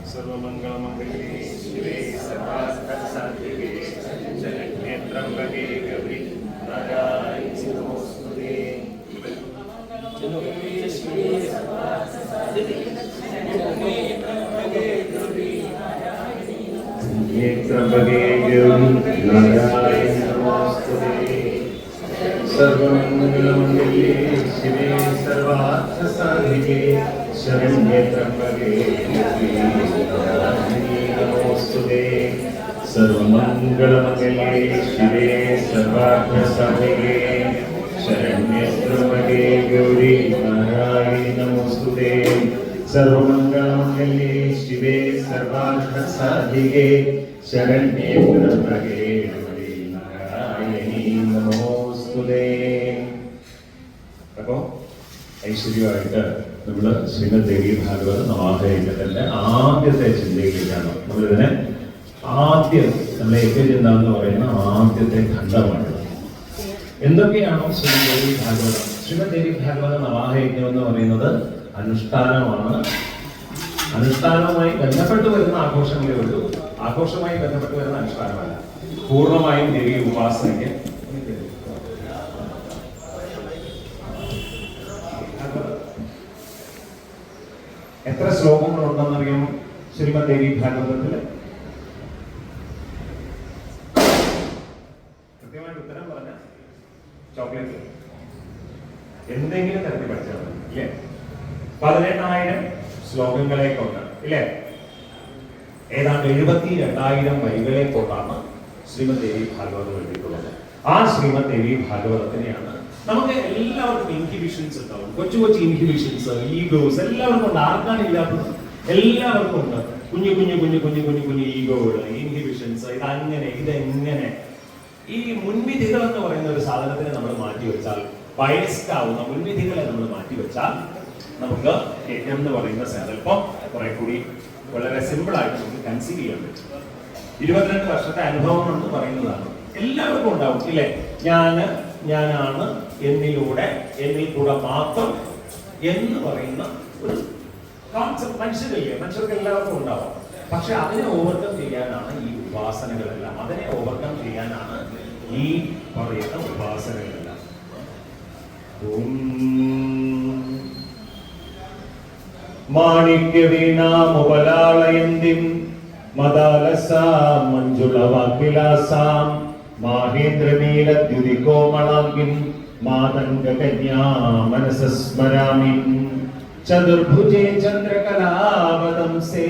सर्वमंगलमंगले शिवे सर्वार्थसाधिके शरण्ये गौरी नारायणी नमोस्तुते। त्र्यंबके गौरी नारायणी नमोस्तुते। സർവമംഗളമംഗല്യേ ശിവേ സർവാർത്ഥസാധികേ ശരണ്യേ ത്രംബകേ നമോസ്തുതേ. സർവമംഗളമംഗല്യേ ശിവേ സർവാർത്ഥസാധികേ ശരണ്യേ ത്രംബകേ ഗൗരി നാരായണി നമോസ്തുതേ. സർവമംഗളമംഗല്യേ ശിവേ സർവാർത്ഥസാധികേ ശരണ്യേ ത്രംബകേ ഗൗരി നാരായണി നമോസ്തുതേ. അപ്പോൾ ഐശ്വര്യമായിട്ട് നമ്മൾ ശ്രീമദ് ദേവി ഭാഗവത നവാഹയജ്ഞത്തിന്റെ ആദ്യത്തെ ചിന്തയിലേക്കാണ് നമ്മളിതിനെ ആദ്യം നമ്മളെ യജ്ഞചിന്ത എന്ന് പറയുന്ന ആദ്യത്തെ ഖണ്ഡമാണ്. എന്തൊക്കെയാണോ ശ്രീമദ് ദേവി ഭാഗവതം? ശ്രീമദ് ദേവി ഭാഗവത നവാഹയജ്ഞം എന്ന് പറയുന്നത് അനുഷ്ഠാനമാണ്. അനുഷ്ഠാനവുമായി ബന്ധപ്പെട്ട് വരുന്ന ആഘോഷങ്ങളേ ഉള്ളൂ. ആഘോഷവുമായി ബന്ധപ്പെട്ട് വരുന്ന അനുഷ്ഠാനമല്ല. പൂർണ്ണമായും ദേവി ഉപാസനയ്ക്ക് എത്ര ശ്ലോകങ്ങളുണ്ടെന്നറിയാം ശ്രീമദ് ദേവി ഭാഗവതത്തില്? കൃത്യമായിട്ട് ഉത്തരം പറഞ്ഞ ചോക്ലേറ്റ് എന്തെങ്കിലും തരത്തിൽ പഠിച്ചാൽ മതി ഇല്ലേ? 18,000 ശ്ലോകങ്ങളെ കൊണ്ട് ഇല്ലേ, ഏതാണ്ട് 72,000 വരികളെ കൊണ്ടാണ് ശ്രീമദ് ദേവി ഭാഗവതം എഴുതിയിട്ടുള്ളത്. ആ ശ്രീമദ് ദേവി ഭാഗവതത്തിനെയാണ് നമുക്ക് എല്ലാവർക്കും ഇൻഹിബിഷൻസ് ഉണ്ടാവും. കൊച്ചു കൊച്ചു ഇൻഹിബിഷൻസ്, ഈഗോസ് എല്ലാവർക്കും ഉണ്ട്. ആർക്കാണ് ഇല്ലാത്തത്? എല്ലാവർക്കും ഉണ്ട്. കുഞ്ഞു കുഞ്ഞു കുഞ്ഞു കുഞ്ഞു കുഞ്ഞു കുഞ്ഞു ഈഗോകള്, ഇൻഹിബിഷൻസ്, ഇതങ്ങനെ ഇതെങ്ങനെ. ഈ മുൻവിധികൾ എന്ന് പറയുന്ന ഒരു സാധനത്തിനെ നമ്മൾ മാറ്റിവെച്ചാൽ, ബയസ്ഡ് ആവുന്ന മുൻവിധികളെ നമ്മൾ മാറ്റിവെച്ചാൽ നമുക്ക് യജ്ഞം എന്ന് പറയുന്ന സങ്കല്പം കുറെ കൂടി വളരെ സിമ്പിൾ ആയിട്ട് നമുക്ക് കൺസീവ് ചെയ്യാൻ പറ്റും. 22 വർഷത്തെ അനുഭവം എന്ന് പറയുന്നതാണ്. എല്ലാവർക്കും ഉണ്ടാവും ഇല്ലേ? ഞാനാണ്, എന്നിലൂടെ, എന്നിൽ കൂടെ മാത്രം എന്ന് പറയുന്ന ഒരു കോൺസെപ്റ്റ് മനുഷ്യരില്ലേ? മനുഷ്യർക്ക് എല്ലാവർക്കും ഉണ്ടാവും. പക്ഷെ അതിനെ ഓവർകം ചെയ്യാനാണ് ഈ ഉപാസനകളെല്ലാം. അതിനെ ഓവർകം ചെയ്യാനാണ് ഈ പറയുന്ന ഉപാസനകളെല്ലാം. മാണിക്യവീണാമുപലാളയന്തിം മദാലസാം മഞ്ജുളവാഗ്വിലാസാം മാഹേന്ദ്രനീലദ്യുതികോമളാംഗിം മാതംഗകന്യാ മനസഃ സ്മരാമി. ചതുർഭുജേ ചന്ദ്രകലാവതംസേ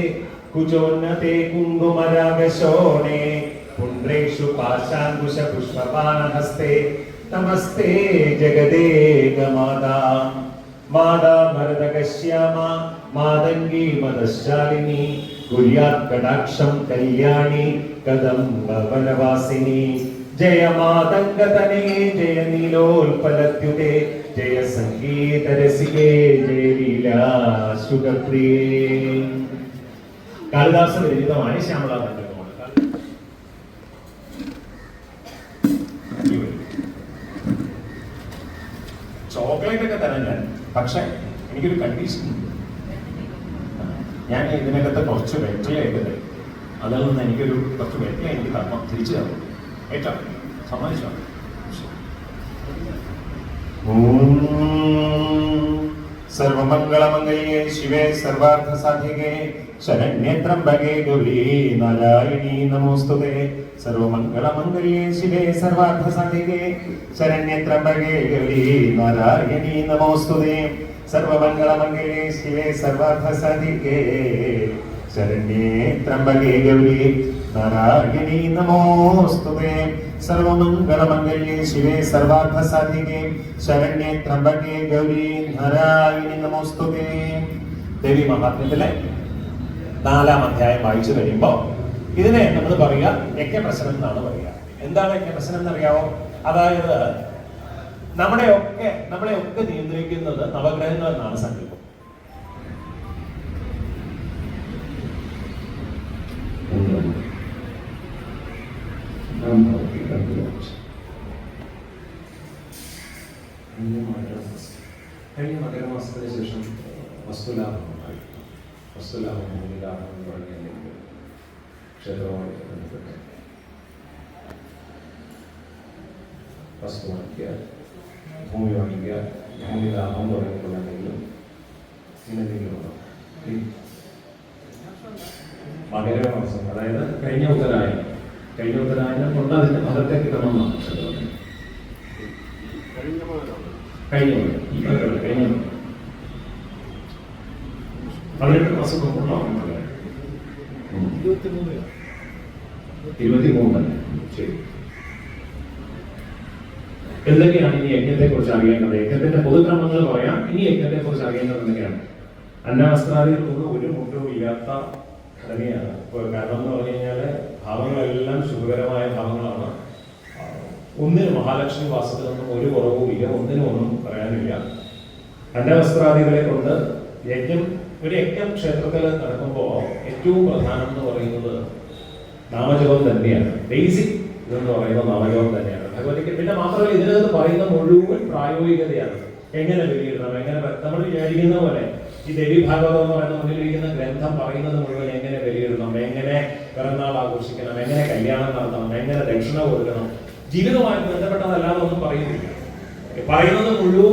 കുചോന്നതേ കുങ്കുമരാഗശോണേ പുണ്ഡ്രേഷു പാശാങ്കുശ പുഷ്പപാനഹസ്തേ നമസ്തേ ജഗദേകമാതാ. മാതാ മരതകശ്യാമ മാതംഗീ മദശാലിനി കുര്യാത് കടാക്ഷം കല്യാണി കദംബവനവാസിനി. ജയ മാതംഗതനേ ജയ നീലോൽപലദ്യുതേ ജയ സംഗീതരസികേ ജയ ലീലാസുഖപ്രിയേ. കാളിദാസ വിരചിതമായ ശ്യാമളാതണ്ഡകമാണ്. ചോക്ലേറ്റ് ഒക്കെ തരാൻ ഞാൻ, പക്ഷെ എനിക്കൊരു കണ്ടീഷൻ. ഞാൻ ഇതിനകത്ത് കുറച്ച് വെറ്റിലയൊക്കെ തരും. അതിൽ നിന്ന് എനിക്കൊരു കുറച്ച് വെറ്റില എനിക്ക് തരണം, തിരിച്ചു തരണം. ഏറ്റവും സമ്മതിച്ചോ? സർവമംഗളമംഗല്യേ ശിവേ സർവാർത്ഥസാധികേ ശരണ്യേ ത്രംബകേ ഗൗരി നാരായണി നമോസ്തുതേ. സർവമംഗളമംഗല്യേ ശിവേ സർവാർത്ഥസാധികേ ശരണ്യേ ത്രംബകേ ഗൗരി നാരായണി നമോസ്തുതേ. സർവമംഗളമംഗല്യേ ശിവേ സർവാർത്ഥസാധികേ ശരണ്യേ ത്രംബകേ ഗൗരി നാരായണി നമോസ്തുതേ. സർവമംഗളമംഗല്യേ ശിവേ സർവാർത്ഥസാധികേ ശരണ്യേ ത്രംബകേ ഗൗരി നാരായണി നമോസ്തുതേ. ദേവി മഹാത്മ്യത്തിലെ 4-ാം അധ്യായം വായിച്ചു കഴിയുമ്പോൾ ഇതിനെ നമ്മൾ പറയുക യജ്ഞപ്രശ്നം എന്നാണ് പറയുക. എന്താണ് യജ്ഞപ്രശ്നം എന്നറിയാമോ? അതായത് നമ്മളെ ഒക്കെ നിയന്ത്രിക്കുന്നത് നവഗ്രഹങ്ങൾ എന്നാണ് സങ്കല്പം. കഴിഞ്ഞ മകരമാസത്തിന് ശേഷം വസ്തുലാഭം ഉണ്ടായി. വസ്തുലാഭം, ഭൂമിലാഭം തുടങ്ങിയ ക്ഷേത്രവുമായിട്ട് ബന്ധപ്പെട്ട് വസ്തു വാങ്ങിക്കുക, ഭൂമി വാങ്ങിക്കുക, ഭൂമിലാഭം തുടങ്ങിയിട്ടുള്ള എന്തെങ്കിലും ഉണ്ടോ? മകരമാസം, അതായത് കഴിഞ്ഞ ഉത്തരായനം കൊണ്ട് അതിന്റെ ഫലത്തെ കിട്ടണമെന്നാണ് ക്ഷേത്രം. കഴിഞ്ഞ കഴിഞ്ഞ 18 മാസം മുമ്പുള്ള ഓർമ്മ 23 ശരി. എന്തൊക്കെയാണ് ഇനി യജ്ഞത്തെ കുറിച്ച് അറിയേണ്ടത്? യജ്ഞത്തിന്റെ പൊതുക്രമങ്ങൾ പറയാം. ഇനി യജ്ഞത്തെ കുറിച്ച് അറിയേണ്ടത് എന്തൊക്കെയാണ്? അന്നവസ്ത്രാദികൾക്കൊന്നും ഒരു മുട്ടും ഇല്ലാത്ത ഘടനയാണ്. കാരണം എന്ന് പറഞ്ഞു കഴിഞ്ഞാൽ ഭാവങ്ങളെല്ലാം ശുഭകരമായ ഭാവങ്ങളാണ്. ഒന്നിനും മഹാലക്ഷ്മി വാസത്തിലൊന്നും ഒരു കുറവും ഇല്ല, ഒന്നിനും ഒന്നും പറയാനില്ല. അന്നവസ്ത്രാദികളെ കൊണ്ട് യജ്ഞം, ഒരു യജ്ഞം ക്ഷേത്രത്തിൽ നടക്കുമ്പോൾ ഏറ്റവും പ്രധാനം എന്ന് പറയുന്നത് നാമജപം തന്നെയാണ്. ബേസിക് ഇതെന്ന് പറയുന്നത് നാമജപം തന്നെയാണ് ഭഗവതിക്ക്. പിന്നെ മാത്രമല്ല ഇതിനകത്ത് പറയുന്ന മുഴുവൻ പ്രായോഗികതയാണ്. എങ്ങനെ ബലിയിടണം, എങ്ങനെ നമ്മൾ വിചാരിക്കുന്ന പോലെ ഈ ദേവി ഭാഗവതം എന്ന് പറയുന്ന മുന്നിലിരിക്കുന്ന ഗ്രന്ഥം പറയുന്നത് മുഴുവൻ എങ്ങനെ ബലിയിടണം, എങ്ങനെ പിറന്നാൾ ആഘോഷിക്കണം, എങ്ങനെ കല്യാണം നടത്തണം, എങ്ങനെ ദക്ഷിണ കൊടുക്കണം, ജീവിതവുമായിട്ട് ബന്ധപ്പെട്ടതല്ലാതെ ഒന്നും പറയുന്നില്ല. പറയുന്നത് മുഴുവൻ